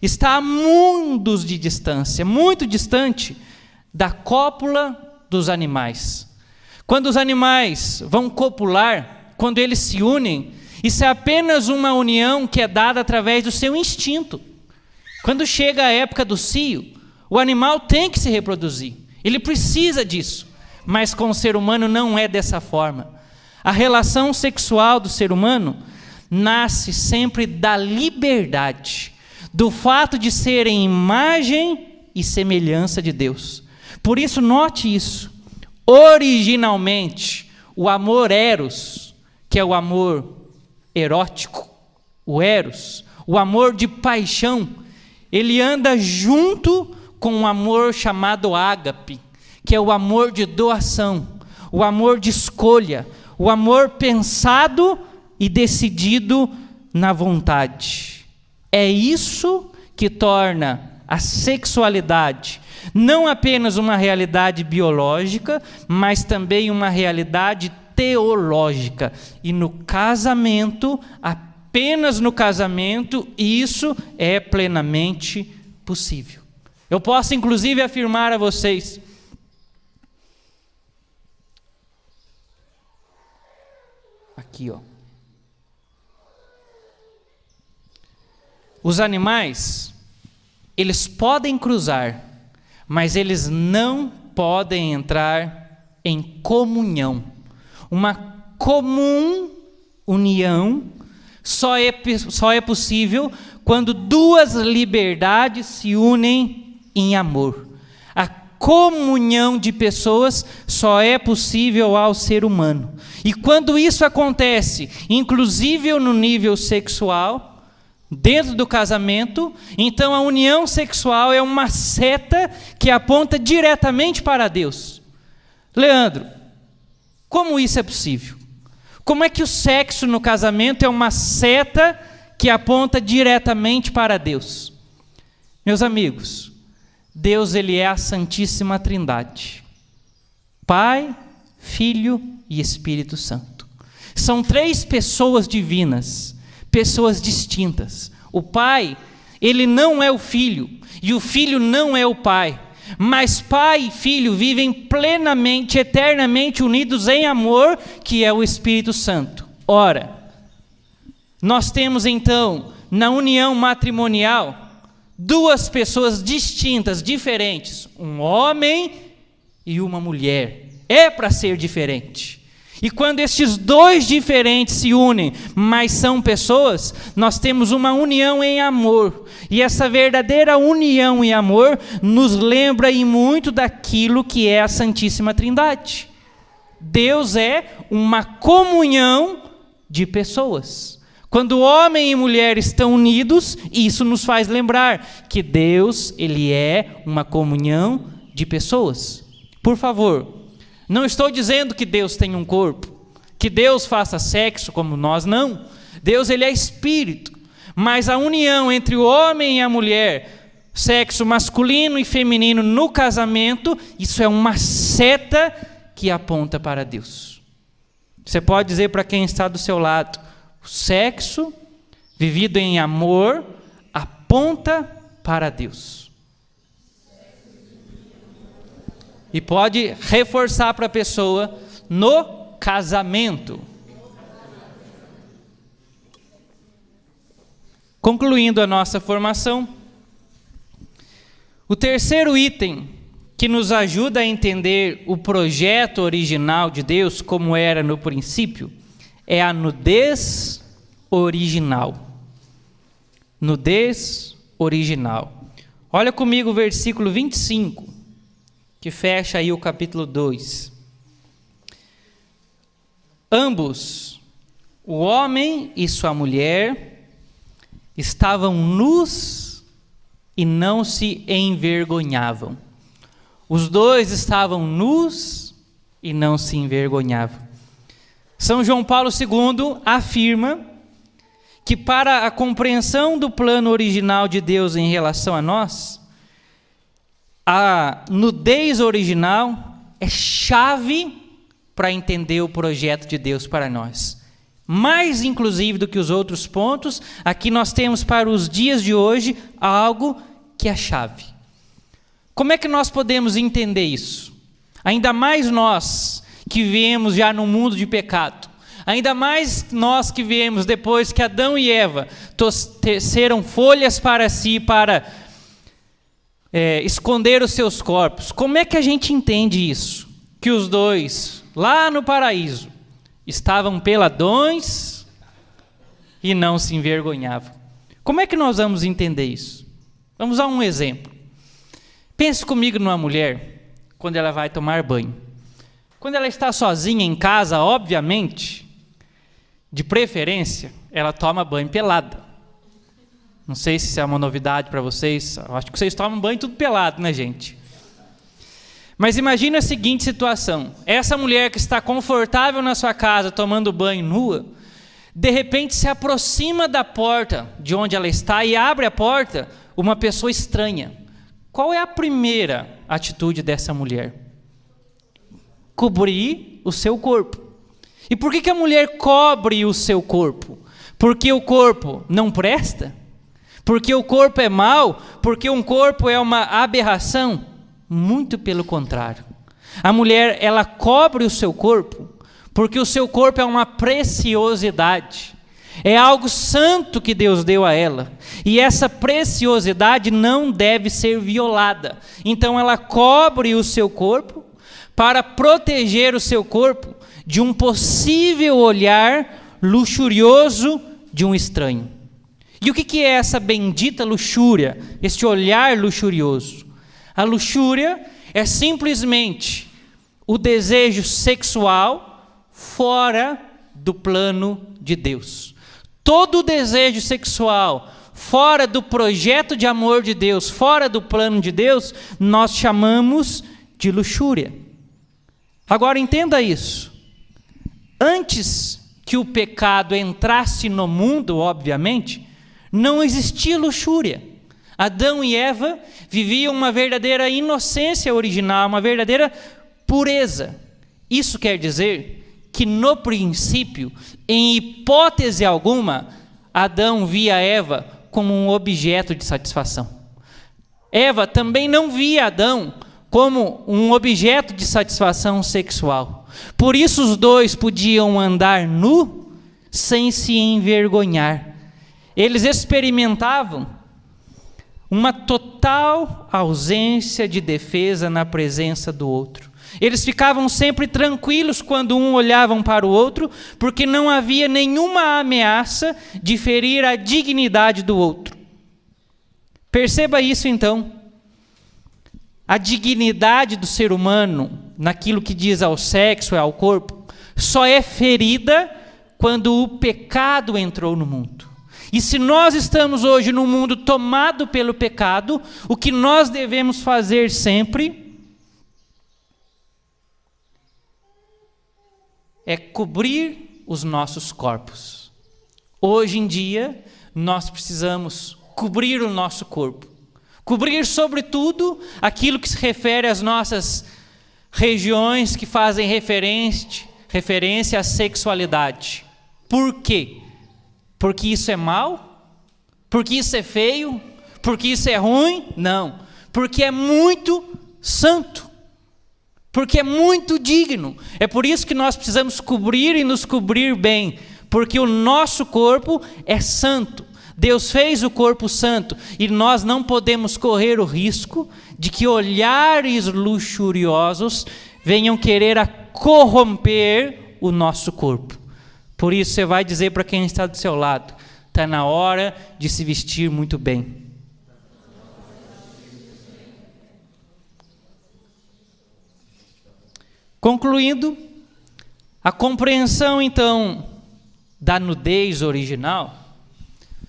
está a mundos de distância, muito distante da cópula dos animais. Quando os animais vão copular, quando eles se unem, isso é apenas uma união que é dada através do seu instinto. Quando chega a época do cio, o animal tem que se reproduzir, ele precisa disso, mas com o ser humano não é dessa forma. A relação sexual do ser humano nasce sempre da liberdade, do fato de ser em imagem e semelhança de Deus. Por isso, note isso. Originalmente, o amor eros, que é o amor erótico, o eros, o amor de paixão, ele anda junto com o amor chamado ágape, que é o amor de doação, o amor de escolha, o amor pensado e decidido na vontade. É isso que torna a sexualidade não apenas uma realidade biológica, mas também uma realidade teológica. E no casamento, apenas no casamento, isso é plenamente possível. Eu posso inclusive afirmar a vocês, aqui ó, os animais, eles podem cruzar, mas eles não podem entrar em comunhão. Uma comum união só é possível quando duas liberdades se unem em amor. A comunhão de pessoas só é possível ao ser humano. E quando isso acontece, inclusive no nível sexual, dentro do casamento, então a união sexual é uma seta que aponta diretamente para Deus. Leandro, como isso é possível? Como é que o sexo no casamento é uma seta que aponta diretamente para Deus? Meus amigos, Deus, ele é a Santíssima Trindade. Pai, Filho e Espírito Santo. São três pessoas divinas, pessoas distintas. O Pai, ele não é o Filho, e o Filho não é o Pai, mas Pai e Filho vivem plenamente, eternamente unidos em amor, que é o Espírito Santo. Ora, nós temos então, na união matrimonial, duas pessoas distintas, diferentes, um homem e uma mulher. É para ser diferente. E quando estes dois diferentes se unem, mas são pessoas, nós temos uma união em amor. E essa verdadeira união em amor nos lembra em muito daquilo que é a Santíssima Trindade. Deus é uma comunhão de pessoas. Quando homem e mulher estão unidos, isso nos faz lembrar que Deus, Ele é uma comunhão de pessoas. Por favor, não estou dizendo que Deus tem um corpo, que Deus faça sexo como nós, não. Deus, Ele é espírito, mas a união entre o homem e a mulher, sexo masculino e feminino no casamento, isso é uma seta que aponta para Deus. Você pode dizer para quem está do seu lado, o sexo vivido em amor aponta para Deus. E pode reforçar para a pessoa no casamento. Concluindo a nossa formação, o terceiro item que nos ajuda a entender o projeto original de Deus, como era no princípio, é a nudez original. Nudez original. Olha comigo o versículo 25. Que fecha aí o capítulo 2. Ambos, o homem e sua mulher, estavam nus e não se envergonhavam. Os dois estavam nus e não se envergonhavam. São João Paulo II afirma que para a compreensão do plano original de Deus em relação a nós, a nudez original é chave para entender o projeto de Deus para nós. Mais inclusive do que os outros pontos, aqui nós temos para os dias de hoje algo que é chave. Como é que nós podemos entender isso? Ainda mais nós que vivemos já no mundo de pecado. Ainda mais nós que viemos depois que Adão e Eva teceram folhas para si, para esconder os seus corpos. Como é que a gente entende isso? Que os dois, lá no paraíso, estavam peladões e não se envergonhavam. Como é que nós vamos entender isso? Vamos a um exemplo. Pense comigo numa mulher, quando ela vai tomar banho. Quando ela está sozinha em casa, obviamente, de preferência, ela toma banho pelada. Não sei se isso é uma novidade para vocês. Acho que vocês tomam banho tudo pelado, né, gente? Mas imagine a seguinte situação. Essa mulher que está confortável na sua casa, tomando banho nua, de repente se aproxima da porta de onde ela está e abre a porta uma pessoa estranha. Qual é a primeira atitude dessa mulher? Cobrir o seu corpo. E por que a mulher cobre o seu corpo? Porque o corpo não presta? Porque o corpo é mau? Porque um corpo é uma aberração? Muito pelo contrário. A mulher, ela cobre o seu corpo porque o seu corpo é uma preciosidade. É algo santo que Deus deu a ela. E essa preciosidade não deve ser violada. Então ela cobre o seu corpo para proteger o seu corpo de um possível olhar luxurioso de um estranho. E o que é essa bendita luxúria, este olhar luxurioso? A luxúria é simplesmente o desejo sexual fora do plano de Deus. Todo desejo sexual fora do projeto de amor de Deus, fora do plano de Deus, nós chamamos de luxúria. Agora entenda isso. Antes que o pecado entrasse no mundo, obviamente, não existia luxúria. Adão e Eva viviam uma verdadeira inocência original, uma verdadeira pureza. Isso quer dizer que no princípio, em hipótese alguma, Adão via Eva como um objeto de satisfação. Eva também não via Adão como um objeto de satisfação sexual. Por isso os dois podiam andar nu sem se envergonhar. Eles experimentavam uma total ausência de defesa na presença do outro. Eles ficavam sempre tranquilos quando um olhava para o outro, porque não havia nenhuma ameaça de ferir a dignidade do outro. Perceba isso então. A dignidade do ser humano, naquilo que diz ao sexo e ao corpo, só é ferida quando o pecado entrou no mundo. E se nós estamos hoje num mundo tomado pelo pecado, o que nós devemos fazer sempre é cobrir os nossos corpos. Hoje em dia, nós precisamos cobrir o nosso corpo. Cobrir, sobretudo, aquilo que se refere às nossas regiões que fazem referência à sexualidade. Por quê? Porque isso é mal? Porque isso é feio? Porque isso é ruim? Não. Porque é muito santo. Porque é muito digno. É por isso que nós precisamos cobrir e nos cobrir bem. Porque o nosso corpo é santo. Deus fez o corpo santo e nós não podemos correr o risco de que olhares luxuriosos venham querer corromper o nosso corpo. Por isso você vai dizer para quem está do seu lado, está na hora de se vestir muito bem. Concluindo, a compreensão então da nudez original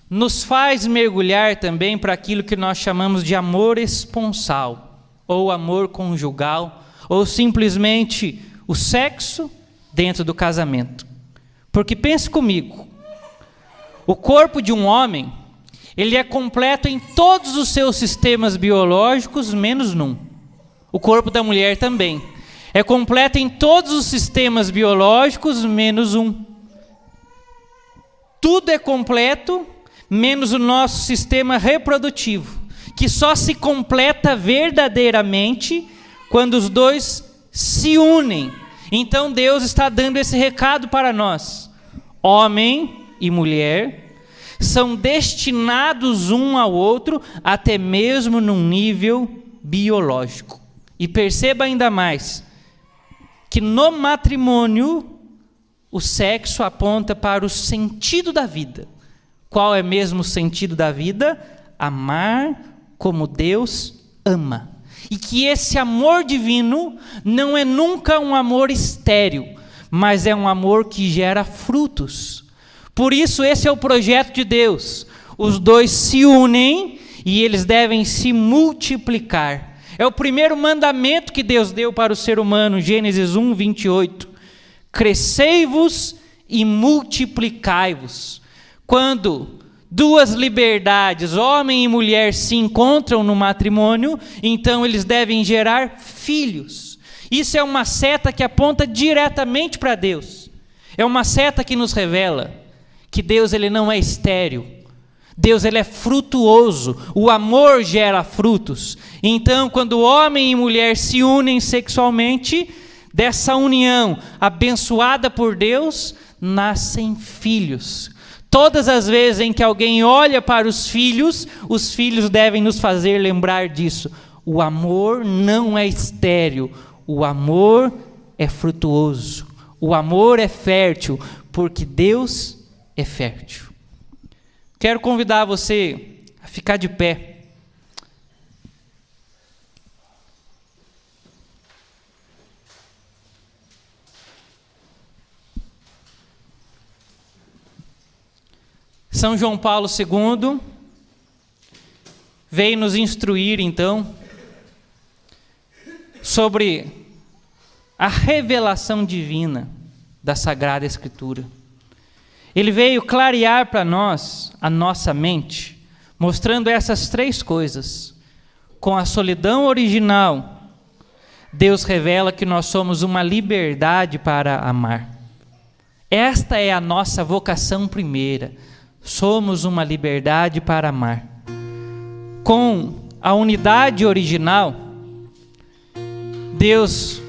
nos faz mergulhar também para aquilo que nós chamamos de amor esponsal, ou amor conjugal, ou simplesmente o sexo dentro do casamento. Porque pense comigo, o corpo de um homem, ele é completo em todos os seus sistemas biológicos, menos num. O corpo da mulher também. É completo em todos os sistemas biológicos, menos um. Tudo é completo, menos o nosso sistema reprodutivo, que só se completa verdadeiramente quando os dois se unem. Então Deus está dando esse recado para nós. Homem e mulher são destinados um ao outro, até mesmo num nível biológico. E perceba ainda mais, que no matrimônio, o sexo aponta para o sentido da vida. Qual é mesmo o sentido da vida? Amar como Deus ama. E que esse amor divino não é nunca um amor estéril, mas é um amor que gera frutos. Por isso esse é o projeto de Deus. Os dois se unem e eles devem se multiplicar. É o primeiro mandamento que Deus deu para o ser humano, Gênesis 1, 28. Crescei-vos e multiplicai-vos. Quando duas liberdades, homem e mulher, se encontram no matrimônio, então eles devem gerar filhos. Isso é uma seta que aponta diretamente para Deus. É uma seta que nos revela que Deus ele não é estéril. Deus ele é frutuoso. O amor gera frutos. Então, quando homem e mulher se unem sexualmente, dessa união abençoada por Deus, nascem filhos. Todas as vezes em que alguém olha para os filhos devem nos fazer lembrar disso. O amor não é estéril, o amor é frutuoso, o amor é fértil, porque Deus é fértil. Quero convidar você a ficar de pé. São João Paulo II veio nos instruir, então, sobre a revelação divina da Sagrada Escritura. Ele veio clarear para nós a nossa mente, mostrando essas três coisas. Com a solidão original, Deus revela que nós somos uma liberdade para amar. Esta é a nossa vocação primeira. Somos uma liberdade para amar. Com a unidade original, Deus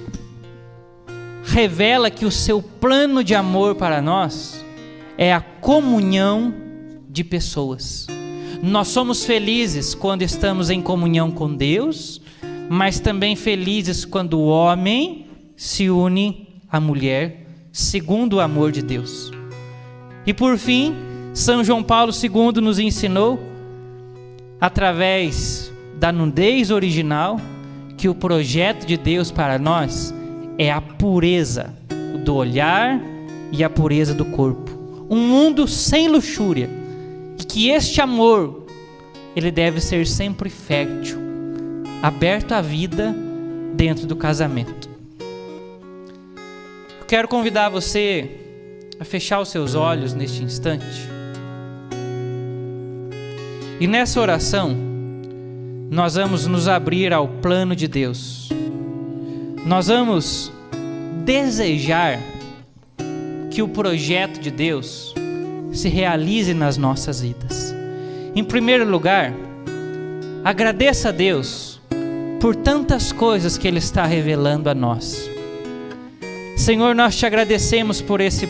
revela que o seu plano de amor para nós é a comunhão de pessoas. Nós somos felizes quando estamos em comunhão com Deus, mas também felizes quando o homem se une à mulher, segundo o amor de Deus. E por fim, São João Paulo II nos ensinou, através da nudez original, que o projeto de Deus para nós é a pureza do olhar e a pureza do corpo. Um mundo sem luxúria. E que este amor, ele deve ser sempre fértil, aberto à vida dentro do casamento. Eu quero convidar você a fechar os seus olhos neste instante. E nessa oração, nós vamos nos abrir ao plano de Deus. Nós vamos desejar que o projeto de Deus se realize nas nossas vidas. Em primeiro lugar, agradeça a Deus por tantas coisas que Ele está revelando a nós. Senhor, nós te agradecemos por esse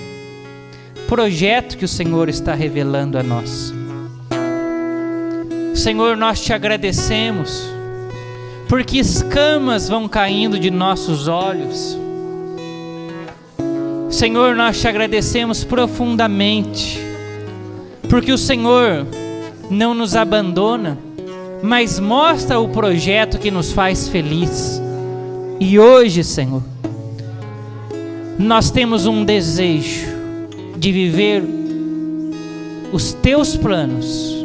projeto que o Senhor está revelando a nós. Senhor, nós te agradecemos porque escamas vão caindo de nossos olhos. Senhor, nós te agradecemos profundamente porque o Senhor não nos abandona, mas mostra o projeto que nos faz feliz. E hoje, Senhor, nós temos um desejo de viver os teus planos,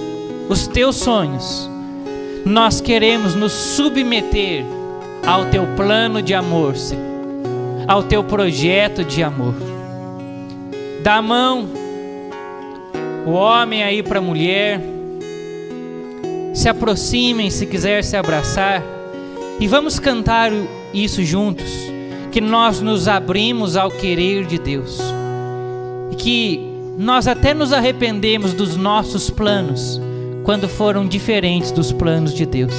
os teus sonhos. Nós queremos nos submeter ao teu plano de amor, Senhor, ao teu projeto de amor. Dá a mão o homem aí para a mulher, se aproximem se quiser se abraçar, e vamos cantar isso juntos, que nós nos abrimos ao querer de Deus, e que nós até nos arrependemos dos nossos planos, quando foram diferentes dos planos de Deus.